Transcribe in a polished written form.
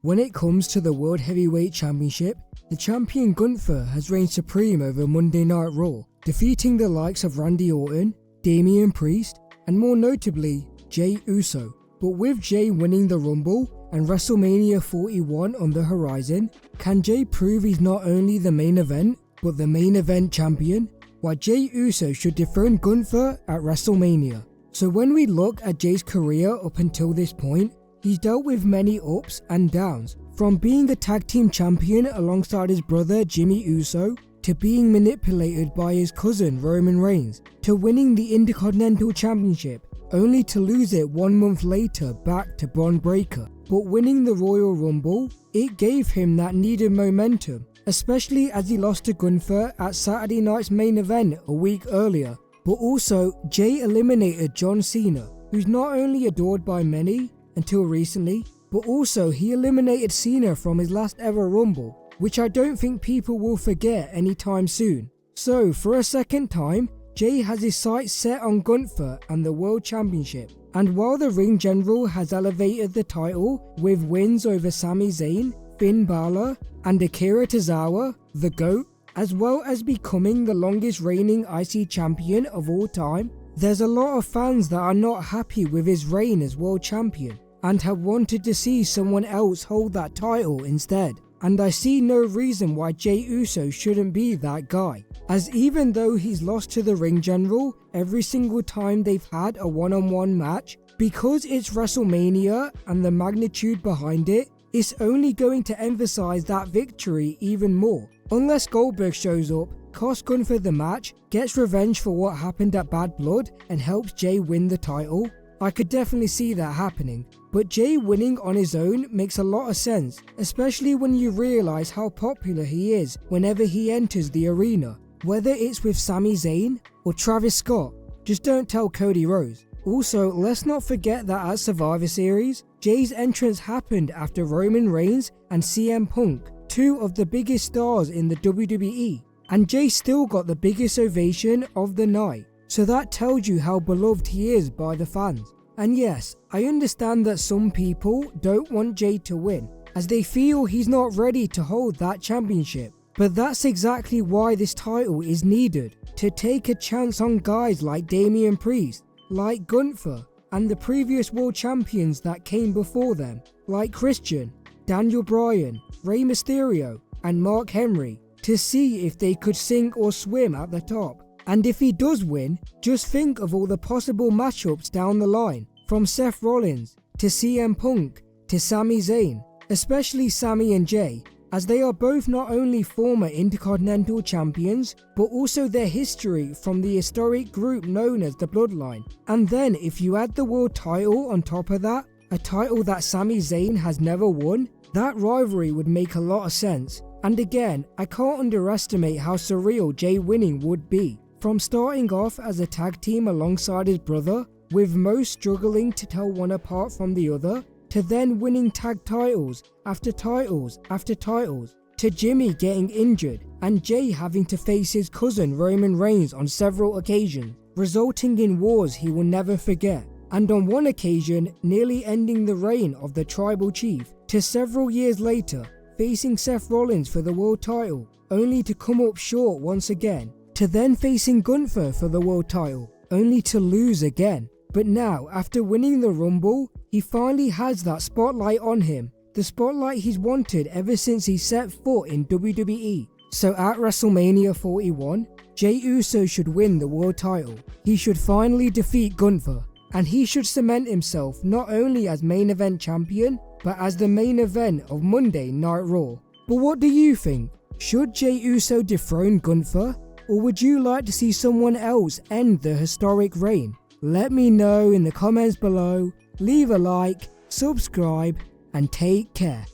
When it comes to the World Heavyweight Championship, the champion Gunther has reigned supreme over Monday Night Raw, defeating the likes of Randy Orton, Damian Priest, and more notably, Jey Uso. But with Jey winning the Rumble and WrestleMania 41 on the horizon, can Jey prove he's not only the main event, but the main event champion? Why Jey Uso should dethrone Gunther at WrestleMania. So when we look at Jey's career up until this point, he's dealt with many ups and downs, from being a tag team champion alongside his brother Jimmy Uso, to being manipulated by his cousin Roman Reigns, to winning the Intercontinental Championship, only to lose it 1 month later back to Braun Breaker. But winning the Royal Rumble, it gave him that needed momentum, especially as he lost to Gunther at Saturday night's main event a week earlier. But also, Jey eliminated John Cena, who's not only adored by many until recently, but also he eliminated Cena from his last ever Rumble, which I don't think people will forget anytime soon. So for a second time, Jey has his sights set on Gunther and the World Championship. And while the Ring General has elevated the title with wins over Sami Zayn, Finn Balor, and Akira Tozawa, the GOAT, as well as becoming the longest reigning IC champion of all time, there's a lot of fans that are not happy with his reign as world champion and have wanted to see someone else hold that title instead. And I see no reason why Jey Uso shouldn't be that guy, as even though he's lost to the Ring General every single time they've had a one-on-one match, because it's WrestleMania and the magnitude behind it, it's only going to emphasize that victory even more. Unless Goldberg shows up, costs Gunther the match, gets revenge for what happened at Bad Blood, and helps Jey win the title, I could definitely see that happening. But Jey winning on his own makes a lot of sense, especially when you realise how popular he is whenever he enters the arena, whether it's with Sami Zayn or Travis Scott. Just don't tell Cody Rhodes. Also, let's not forget that at Survivor Series, Jey's entrance happened after Roman Reigns and CM Punk, two of the biggest stars in the WWE, and Jey still got the biggest ovation of the night. So that tells you how beloved he is by the fans. And yes, I understand that some people don't want Jey to win, as they feel he's not ready to hold that championship. But that's exactly why this title is needed, to take a chance on guys like Damian Priest, like Gunther, and the previous world champions that came before them, like Christian, Daniel Bryan, Rey Mysterio, and Mark Henry, to see if they could sink or swim at the top. And if he does win, just think of all the possible matchups down the line, from Seth Rollins to CM Punk to Sami Zayn, especially Sami and Jey, as they are both not only former Intercontinental Champions, but also their history from the historic group known as the Bloodline. And then if you add the world title on top of that, a title that Sami Zayn has never won, that rivalry would make a lot of sense. And again, I can't underestimate how surreal Jey winning would be. From starting off as a tag team alongside his brother, with most struggling to tell one apart from the other, to then winning tag titles after titles after titles, to Jimmy getting injured and Jey having to face his cousin Roman Reigns on several occasions, resulting in wars he will never forget, and on one occasion nearly ending the reign of the Tribal Chief, to several years later facing Seth Rollins for the world title, only to come up short once again, to then facing Gunther for the world title, only to lose again. But now, after winning the Rumble, he finally has that spotlight on him, the spotlight he's wanted ever since he set foot in WWE. So at WrestleMania 41, Jey Uso should win the world title. He should finally defeat Gunther, and he should cement himself not only as main event champion, but as the main event of Monday Night Raw. But what do you think? Should Jey Uso dethrone Gunther? Or would you like to see someone else end the historic reign? Let me know in the comments below, leave a like, subscribe, and take care.